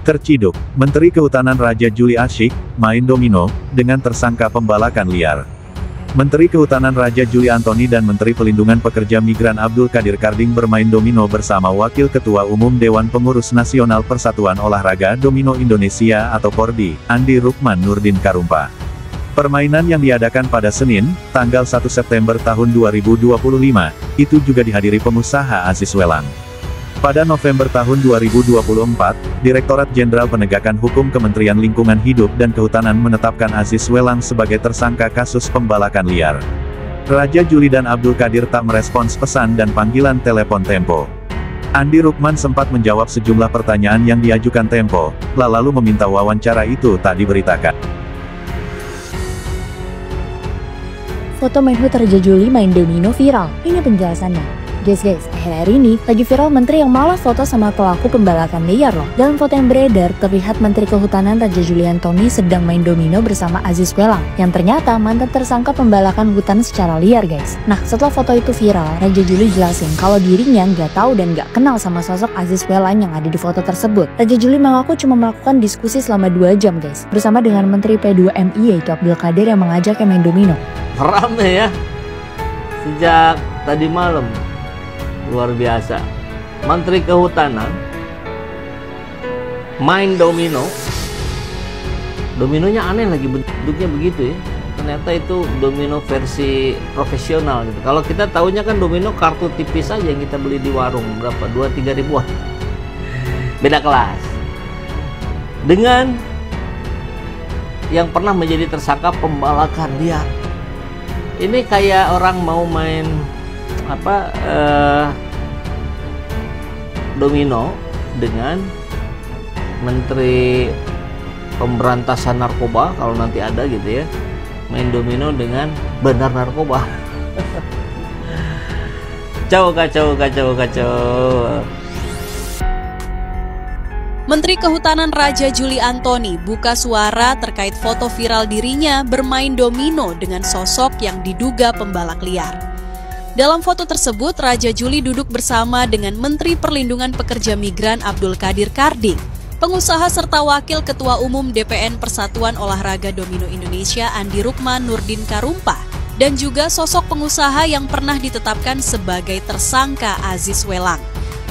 Terciduk, Menteri Kehutanan Raja Juli asyik main domino dengan tersangka pembalakan liar. Menteri Kehutanan Raja Juli Antoni dan Menteri Pelindungan Pekerja Migran Abdul Qadir Karding bermain domino bersama Wakil Ketua Umum Dewan Pengurus Nasional Persatuan Olahraga Domino Indonesia atau PORDI, Andi Rukman Nurdin Karumpa. Permainan yang diadakan pada Senin, tanggal 1 September tahun 2025, itu juga dihadiri pengusaha Aziz Welang. Pada November tahun 2024, Direktorat Jenderal Penegakan Hukum Kementerian Lingkungan Hidup dan Kehutanan menetapkan Aziz Welang sebagai tersangka kasus pembalakan liar. Raja Juli dan Abdul Qadir tak merespons pesan dan panggilan telepon Tempo. Andi Rukman sempat menjawab sejumlah pertanyaan yang diajukan Tempo, lalu meminta wawancara itu tak diberitakan. Foto Menhut Raja Juli main domino viral. Ini penjelasannya. Guys, akhir-akhir ini lagi viral menteri yang malah foto sama pelaku pembalakan liar loh. Dalam foto yang beredar, terlihat Menteri Kehutanan Raja Juli Antoni sedang main domino bersama Aziz Welang, yang ternyata mantan tersangka pembalakan hutan secara liar, guys. Nah, setelah foto itu viral, Raja Juli jelasin kalau dirinya nggak tahu dan nggak kenal sama sosok Aziz Welang yang ada di foto tersebut. Raja Juli mengaku cuma melakukan diskusi selama 2 jam, guys, bersama dengan Menteri P2MI yaitu Abdul Qadir yang mengajaknya main domino. Rame ya, sejak tadi malam. Luar biasa. Menteri Kehutanan main domino. Dominonya aneh lagi, bentuknya begitu ya. Ternyata itu domino versi profesional gitu. Kalau kita tahunya kan domino kartu tipis aja yang kita beli di warung, berapa? 2-3 ribuan. Beda kelas. Dengan yang pernah menjadi tersangka pembalakan liar. Ini kayak orang mau main domino dengan Menteri Pemberantasan Narkoba, kalau nanti ada gitu ya, main domino dengan bandar narkoba. Kacau. Menteri Kehutanan Raja Juli Antoni buka suara terkait foto viral dirinya bermain domino dengan sosok yang diduga pembalak liar. Dalam foto tersebut, Raja Juli duduk bersama dengan Menteri Perlindungan Pekerja Migran Abdul Qadir Karding, pengusaha serta Wakil Ketua Umum DPN Persatuan Olahraga Domino Indonesia Andi Rukman Nurdin Karumpa, dan juga sosok pengusaha yang pernah ditetapkan sebagai tersangka Aziz Welang.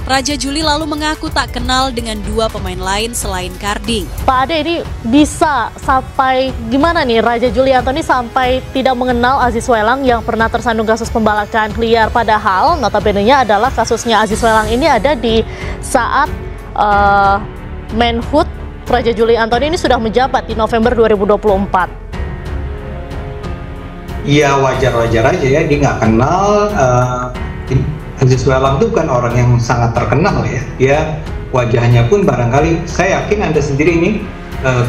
Raja Juli lalu mengaku tak kenal dengan 2 pemain lain selain Karding. Pak Ade, ini bisa sampai gimana nih Raja Juli Antoni sampai tidak mengenal Aziz Welang yang pernah tersandung kasus pembalakan liar, padahal notabene-nya adalah kasusnya Aziz Welang ini ada di saat Menhut Raja Juli Antoni ini sudah menjabat di November 2024. Iya, wajar-wajar aja ya, dia nggak kenal. Aziz Welang itu bukan orang yang sangat terkenal ya. Dia wajahnya pun barangkali, saya yakin Anda sendiri ini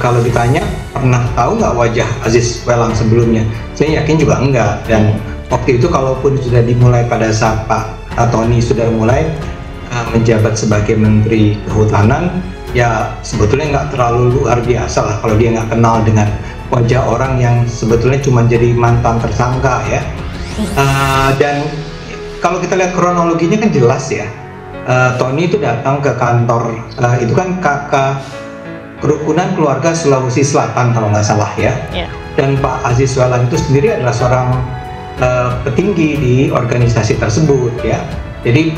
kalau ditanya pernah tahu nggak wajah Aziz Welang sebelumnya, saya yakin juga enggak. Dan waktu itu kalaupun sudah dimulai pada saat Pak Antoni sudah mulai menjabat sebagai Menteri Kehutanan, ya sebetulnya nggak terlalu luar biasa lah kalau dia nggak kenal dengan wajah orang yang sebetulnya cuma jadi mantan tersangka ya. Dan kalau kita lihat kronologinya kan jelas ya, Tony itu datang ke kantor, itu kan kakak kerukunan keluarga Sulawesi Selatan kalau nggak salah ya. Dan Pak Aziz Welang itu sendiri adalah seorang petinggi di organisasi tersebut ya. Jadi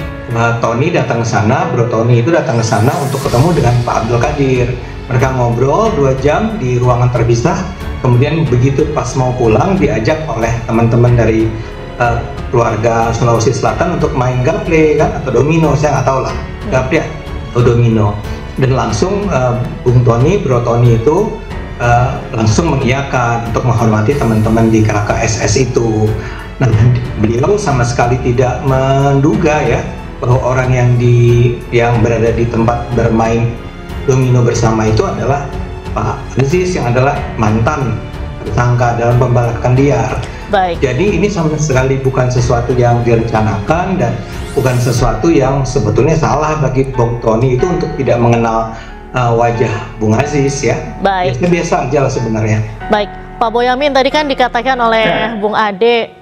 Tony datang ke sana, Bro Tony itu datang ke sana untuk ketemu dengan Pak Abdul Qadir. Mereka ngobrol 2 jam di ruangan terpisah. Kemudian begitu pas mau pulang diajak oleh teman-teman dari keluarga Sulawesi Selatan untuk main gaple kan atau domino, saya nggak tahu lah gaple atau domino. Dan langsung Bung Tony, Bro Tony itu langsung mengiyakan untuk menghormati teman-teman di KKSS itu. Nah, beliau sama sekali tidak menduga ya bahwa orang yang berada di tempat bermain domino bersama itu adalah Pak Aziz yang adalah mantan tersangka dalam pembalakan liar. Baik. Jadi ini sama sekali bukan sesuatu yang direncanakan dan bukan sesuatu yang sebetulnya salah bagi Bung Tony itu untuk tidak mengenal wajah Bung Aziz ya. Baik. Biasa aja lah sebenarnya. Baik, Pak Boyamin, tadi kan dikatakan oleh Bung Ade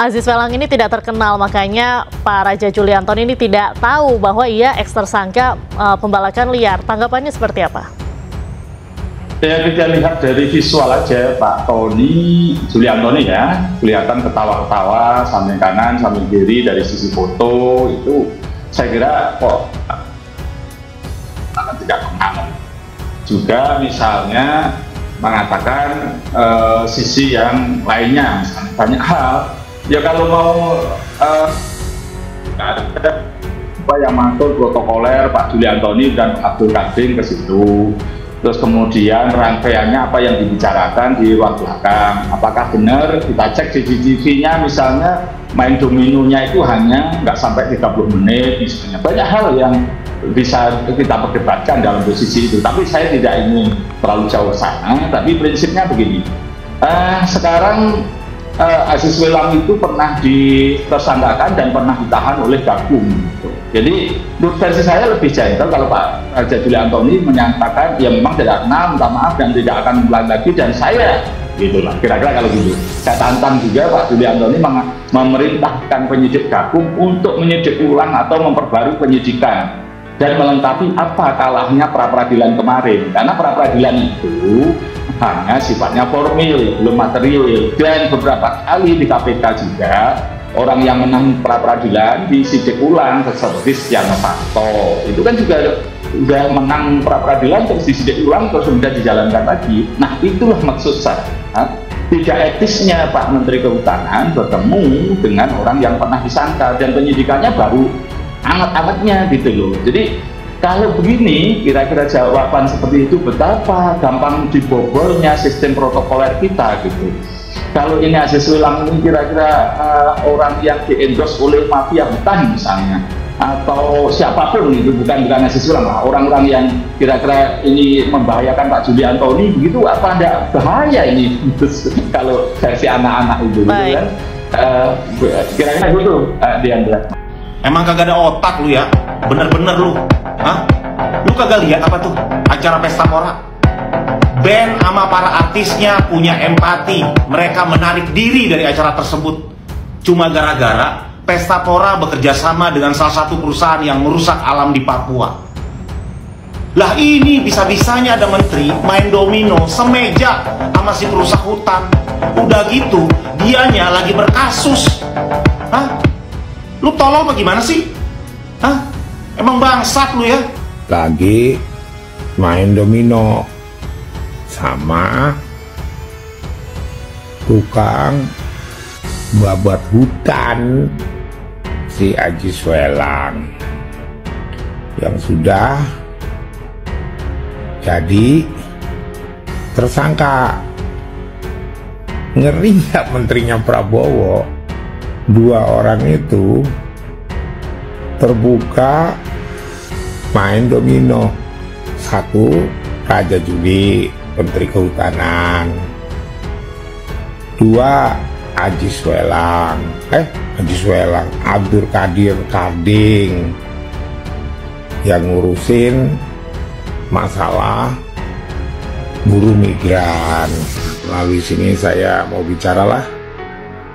Aziz Welang ini tidak terkenal, makanya Pak Raja Juli Antoni ini tidak tahu bahwa ia tersangka pembalakan liar. Tanggapannya seperti apa? Ya, kita lihat dari visual aja Pak Tony Juli Antoni ya, kelihatan ketawa-ketawa samping kanan samping kiri dari sisi foto itu saya kira kok tidak kenal. Juga misalnya mengatakan sisi yang lainnya, misalnya banyak hal. Ya kalau mau ada apa yang masuk protokoler Pak Juli Antoni dan Pak Abdul Kading ke situ. Terus kemudian rangkaiannya apa yang dibicarakan di ruang belakang. Apakah benar kita cek CCTV-nya misalnya main dominonya itu hanya nggak sampai 30 menit misalnya. Banyak hal yang bisa kita perdebatkan dalam posisi itu. Tapi saya tidak ingin terlalu jauh sana. Tapi prinsipnya begini. Sekarang Aziz Welang itu pernah ditersangkakan dan pernah ditahan oleh Gakum. Jadi menurut versi saya lebih gentle kalau Pak Raja Juli Antoni menyatakan ya memang tidak kenal, minta maaf dan tidak akan ulang lagi dan saya gitulah kira-kira kalau gitu. Saya tantang juga Pak Juli Antoni memerintahkan penyidik Gakum untuk menyidik ulang atau memperbarui penyidikan dan melengkapi apa kalahnya pra-peradilan kemarin, karena pra-peradilan itu hanya sifatnya formil, belum material, dan beberapa kali di KPK juga orang yang menang pra-peradilan disidik ulang seperti Setia Novanto itu kan juga udah menang pra-peradilan terus disidik ulang terus sudah dijalankan lagi. Nah itulah maksud saya, tidak etisnya Pak Menteri Kehutanan bertemu dengan orang yang pernah disangka dan penyidikannya baru anget-angetnya gitu loh. Jadi kalau begini kira-kira jawaban seperti itu betapa gampang dibobolnya sistem protokoler kita gitu. Kalau ini Aziz Welang ini kira-kira orang yang di-endorse oleh mafia hutan misalnya atau siapapun itu, bukan Aziz Welang lah, orang-orang yang kira-kira ini membahayakan Pak Juli Antoni begitu, apa enggak bahaya ini kalau versi anak-anak itu gitu kan. Kira-kira gitu Diandra. Emang kagak ada otak lu ya? Bener-bener lu. Hah? Lu kagak lihat apa tuh acara pesta pora? Band sama para artisnya punya empati. Mereka menarik diri dari acara tersebut. Cuma gara-gara pesta pora bekerja sama dengan salah satu perusahaan yang merusak alam di Papua. Lah ini bisa-bisanya ada menteri main domino semeja sama si perusak hutan. Udah gitu, dianya lagi berkasus. Hah? Lu tolol apa gimana sih? Hah? Emang bangsat lu ya? Lagi main domino sama tukang babat hutan si Aziz Welang yang sudah jadi tersangka. Ngeri nggak menterinya Prabowo? Dua orang itu terbuka main domino. Satu Raja Juli, Menteri Kehutanan. Dua Aziz Welang, Abdul Kading yang ngurusin masalah buruh migran. Melalui sini saya mau bicaralah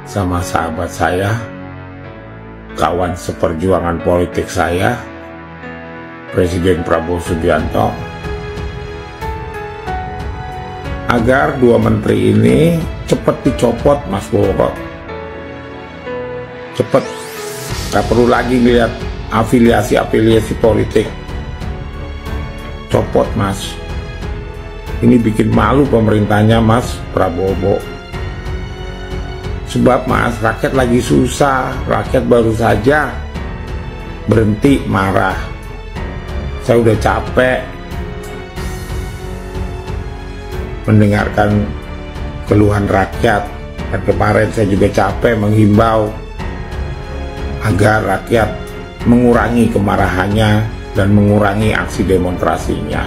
sama sahabat saya, kawan seperjuangan politik saya, Presiden Prabowo Subianto, agar dua menteri ini cepat dicopot, Mas Bowo. Cepat, gak perlu lagi lihat afiliasi politik. Copot, Mas. Ini bikin malu pemerintahnya, Mas Prabowo. Sebab Mas, rakyat lagi susah, rakyat baru saja berhenti marah. Saya udah capek mendengarkan keluhan rakyat, dan kemarin saya juga capek menghimbau agar rakyat mengurangi kemarahannya dan mengurangi aksi demonstrasinya.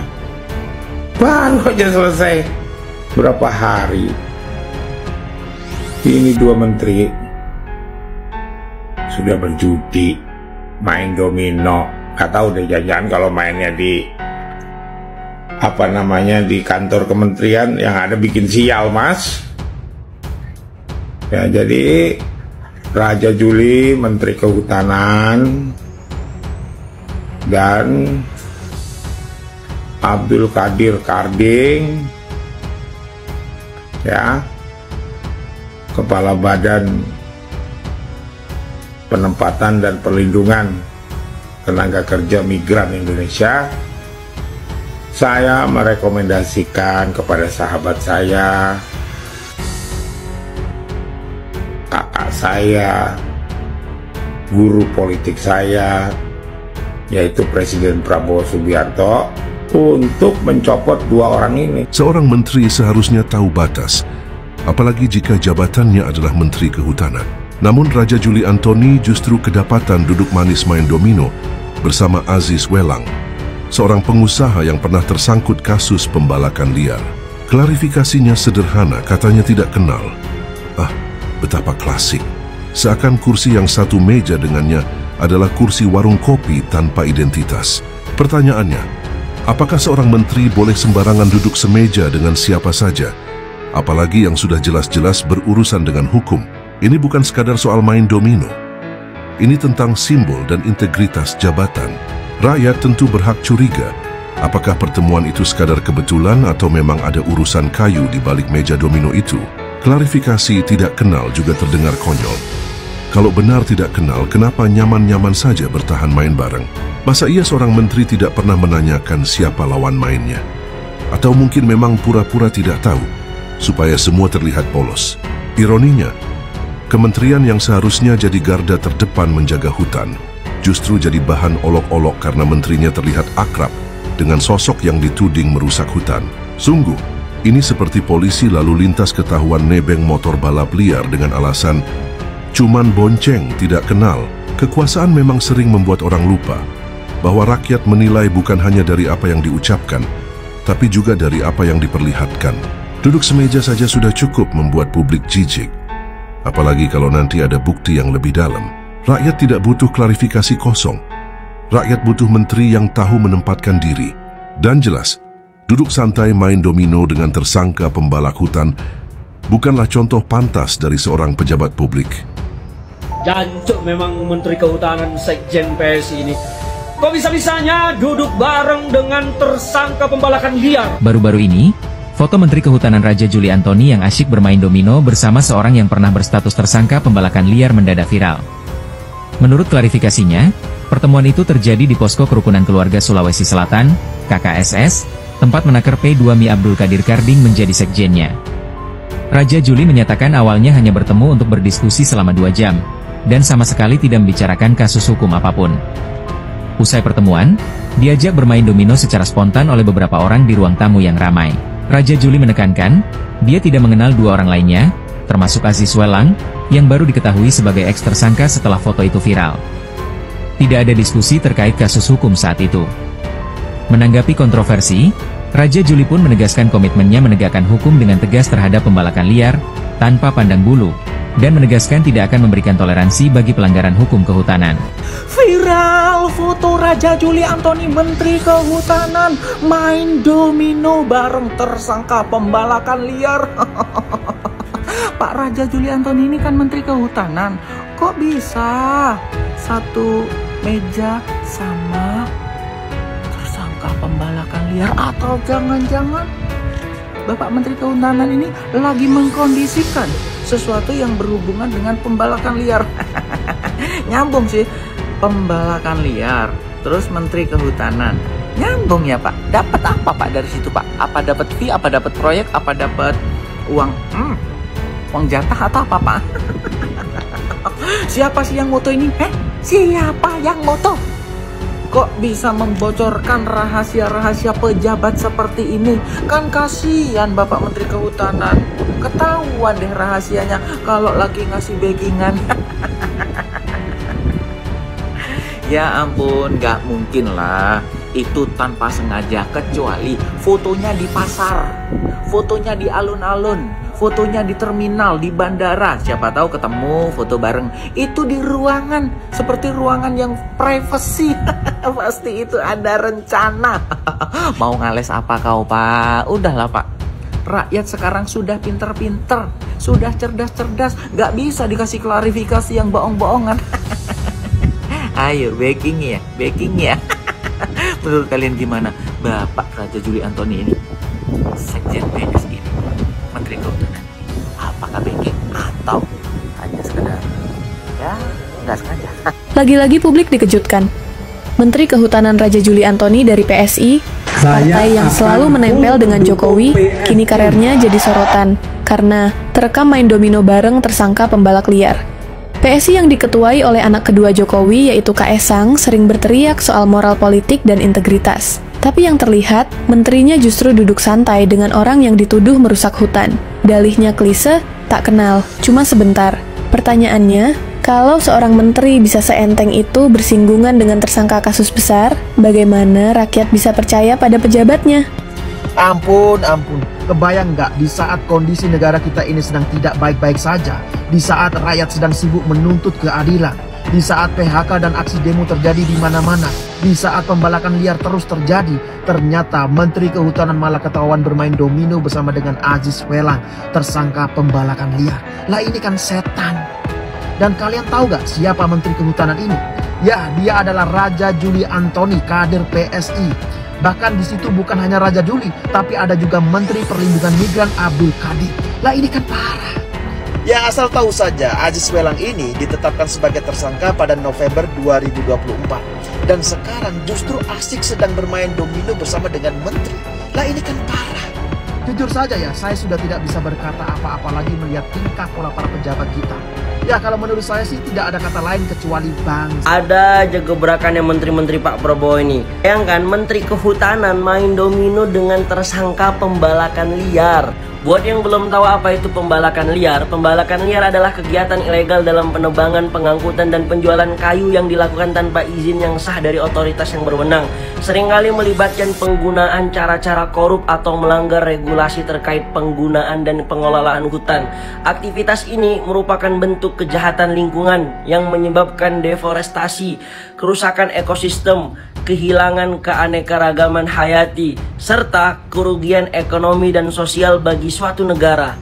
Baru aja selesai berapa hari, ini dua menteri sudah berjudi, main domino. Gak tahu deh, jangan-jangan kalau mainnya di di kantor kementerian yang ada bikin sial, Mas. Ya, jadi Raja Juli, Menteri Kehutanan, dan Abdul Qadir Karding, ya, Kepala Badan Penempatan dan Perlindungan Tenaga Kerja Migran Indonesia. Saya merekomendasikan kepada sahabat saya, kakak saya, guru politik saya, yaitu Presiden Prabowo Subianto, untuk mencopot dua orang ini. Seorang menteri seharusnya tahu batas, apalagi jika jabatannya adalah Menteri Kehutanan. Namun Raja Juli Antoni justru kedapatan duduk manis main domino bersama Aziz Welang, seorang pengusaha yang pernah tersangkut kasus pembalakan liar. Klarifikasinya sederhana, katanya tidak kenal. Betapa klasik. Seakan kursi yang satu meja dengannya adalah kursi warung kopi tanpa identitas. Pertanyaannya, apakah seorang menteri boleh sembarangan duduk semeja dengan siapa saja? Apalagi yang sudah jelas-jelas berurusan dengan hukum. Ini bukan sekadar soal main domino. Ini tentang simbol dan integritas jabatan. Rakyat tentu berhak curiga, apakah pertemuan itu sekadar kebetulan atau memang ada urusan kayu di balik meja domino itu. Klarifikasi tidak kenal juga terdengar konyol. Kalau benar tidak kenal, kenapa nyaman-nyaman saja bertahan main bareng? Masa iya seorang menteri tidak pernah menanyakan siapa lawan mainnya? Atau mungkin memang pura-pura tidak tahu, supaya semua terlihat polos? Ironinya, kementerian yang seharusnya jadi garda terdepan menjaga hutan, justru jadi bahan olok-olok karena menterinya terlihat akrab dengan sosok yang dituding merusak hutan. Sungguh, ini seperti polisi lalu lintas ketahuan nebeng motor balap liar dengan alasan cuman bonceng, tidak kenal. Kekuasaan memang sering membuat orang lupa bahwa rakyat menilai bukan hanya dari apa yang diucapkan, tapi juga dari apa yang diperlihatkan. Duduk semeja saja sudah cukup membuat publik jijik. Apalagi kalau nanti ada bukti yang lebih dalam. Rakyat tidak butuh klarifikasi kosong. Rakyat butuh menteri yang tahu menempatkan diri. Dan jelas, duduk santai main domino dengan tersangka pembalak hutan bukanlah contoh pantas dari seorang pejabat publik. Jancuk memang Menteri Kehutanan Sekjen PSI ini. Kok bisa-bisanya duduk bareng dengan tersangka pembalakan liar? Baru-baru ini, foto Menteri Kehutanan Raja Juli Antoni yang asyik bermain domino bersama seorang yang pernah berstatus tersangka pembalakan liar mendadak viral. Menurut klarifikasinya, pertemuan itu terjadi di Posko Kerukunan Keluarga Sulawesi Selatan, KKSS, tempat menaker P2Mi Abdul Qadir Karding menjadi sekjennya. Raja Juli menyatakan awalnya hanya bertemu untuk berdiskusi selama 2 jam, dan sama sekali tidak membicarakan kasus hukum apapun. Usai pertemuan, diajak bermain domino secara spontan oleh beberapa orang di ruang tamu yang ramai. Raja Juli menekankan, dia tidak mengenal 2 orang lainnya, termasuk Aziz Welang, yang baru diketahui sebagai eks-tersangka setelah foto itu viral. Tidak ada diskusi terkait kasus hukum saat itu. Menanggapi kontroversi, Raja Juli pun menegaskan komitmennya menegakkan hukum dengan tegas terhadap pembalakan liar, tanpa pandang bulu, dan menegaskan tidak akan memberikan toleransi bagi pelanggaran hukum kehutanan. Viral foto Raja Juli Antoni Menteri Kehutanan main domino bareng tersangka pembalakan liar. Pak Raja Juli Antoni ini kan Menteri Kehutanan, kok bisa satu meja sama tersangka pembalakan liar? Atau jangan-jangan Bapak Menteri Kehutanan ini lagi mengkondisikan sesuatu yang berhubungan dengan pembalakan liar? Nyambung sih, pembalakan liar, terus Menteri Kehutanan, nyambung ya Pak. Dapat apa Pak dari situ Pak? Apa dapat fee, apa dapat proyek, apa dapat uang uang jatah atau apa Pak? Siapa sih yang moto ini? Siapa yang moto? Kok bisa membocorkan rahasia-rahasia pejabat seperti ini? Kan kasihan Bapak Menteri Kehutanan, ketahuan deh rahasianya kalau lagi ngasih backingan. Ya ampun, gak mungkin lah itu tanpa sengaja, kecuali fotonya di pasar, fotonya di alun-alun, fotonya di terminal, di bandara, siapa tahu ketemu foto bareng. Itu di ruangan, seperti ruangan yang privacy. Pasti itu ada rencana. Mau ngales apa kau Pak? Udahlah Pak, Rakyat sekarang sudah pinter-pinter, sudah cerdas-cerdas, nggak bisa dikasih klarifikasi yang bohong-bohongan. Ayo, backing ya. Menurut kalian gimana? Bapak Raja Juli Antoni ini, Sekjen PSI ini, Menteri Kehutanan, apakah backing atau hanya sekedar ya nggak sengaja? Lagi-lagi publik dikejutkan. Menteri Kehutanan Raja Juli Antoni dari PSI, partai yang selalu menempel dengan Jokowi, kini karirnya jadi sorotan karena terekam main domino bareng tersangka pembalak liar. PSI yang diketuai oleh anak kedua Jokowi yaitu Kaesang sering berteriak soal moral politik dan integritas. Tapi yang terlihat, menterinya justru duduk santai dengan orang yang dituduh merusak hutan. Dalihnya klise, tak kenal, cuma sebentar. Pertanyaannya, kalau seorang menteri bisa seenteng itu bersinggungan dengan tersangka kasus besar, bagaimana rakyat bisa percaya pada pejabatnya? Ampun. Kebayang nggak di saat kondisi negara kita ini sedang tidak baik-baik saja, di saat rakyat sedang sibuk menuntut keadilan, di saat PHK dan aksi demo terjadi di mana-mana, di saat pembalakan liar terus terjadi, ternyata Menteri Kehutanan malah ketahuan bermain domino bersama dengan Aziz Welang, tersangka pembalakan liar. Lah ini kan setan. Dan kalian tahu gak siapa Menteri Kehutanan ini? Ya, dia adalah Raja Juli Antoni, kader PSI. Bahkan di situ bukan hanya Raja Juli, tapi ada juga Menteri Perlindungan Migran Abdul Qadir. Lah ini kan parah. Yang asal tahu saja, Aziz Welang ini ditetapkan sebagai tersangka pada November 2024. Dan sekarang justru asik sedang bermain domino bersama dengan menteri. Lah ini kan parah. Jujur saja ya, saya sudah tidak bisa berkata apa-apa lagi melihat tingkah pola para pejabat kita. Ya kalau menurut saya sih tidak ada kata lain kecuali bangsa. Ada aja gebrakannya menteri-menteri Pak Prabowo ini. Bayangkan Menteri Kehutanan main domino dengan tersangka pembalakan liar. Buat yang belum tahu apa itu pembalakan liar adalah kegiatan ilegal dalam penebangan, pengangkutan, dan penjualan kayu yang dilakukan tanpa izin yang sah dari otoritas yang berwenang. Seringkali melibatkan penggunaan cara-cara korup atau melanggar regulasi terkait penggunaan dan pengelolaan hutan. Aktivitas ini merupakan bentuk kejahatan lingkungan yang menyebabkan deforestasi, kerusakan ekosistem, kehilangan keanekaragaman hayati, serta kerugian ekonomi dan sosial bagi suatu negara.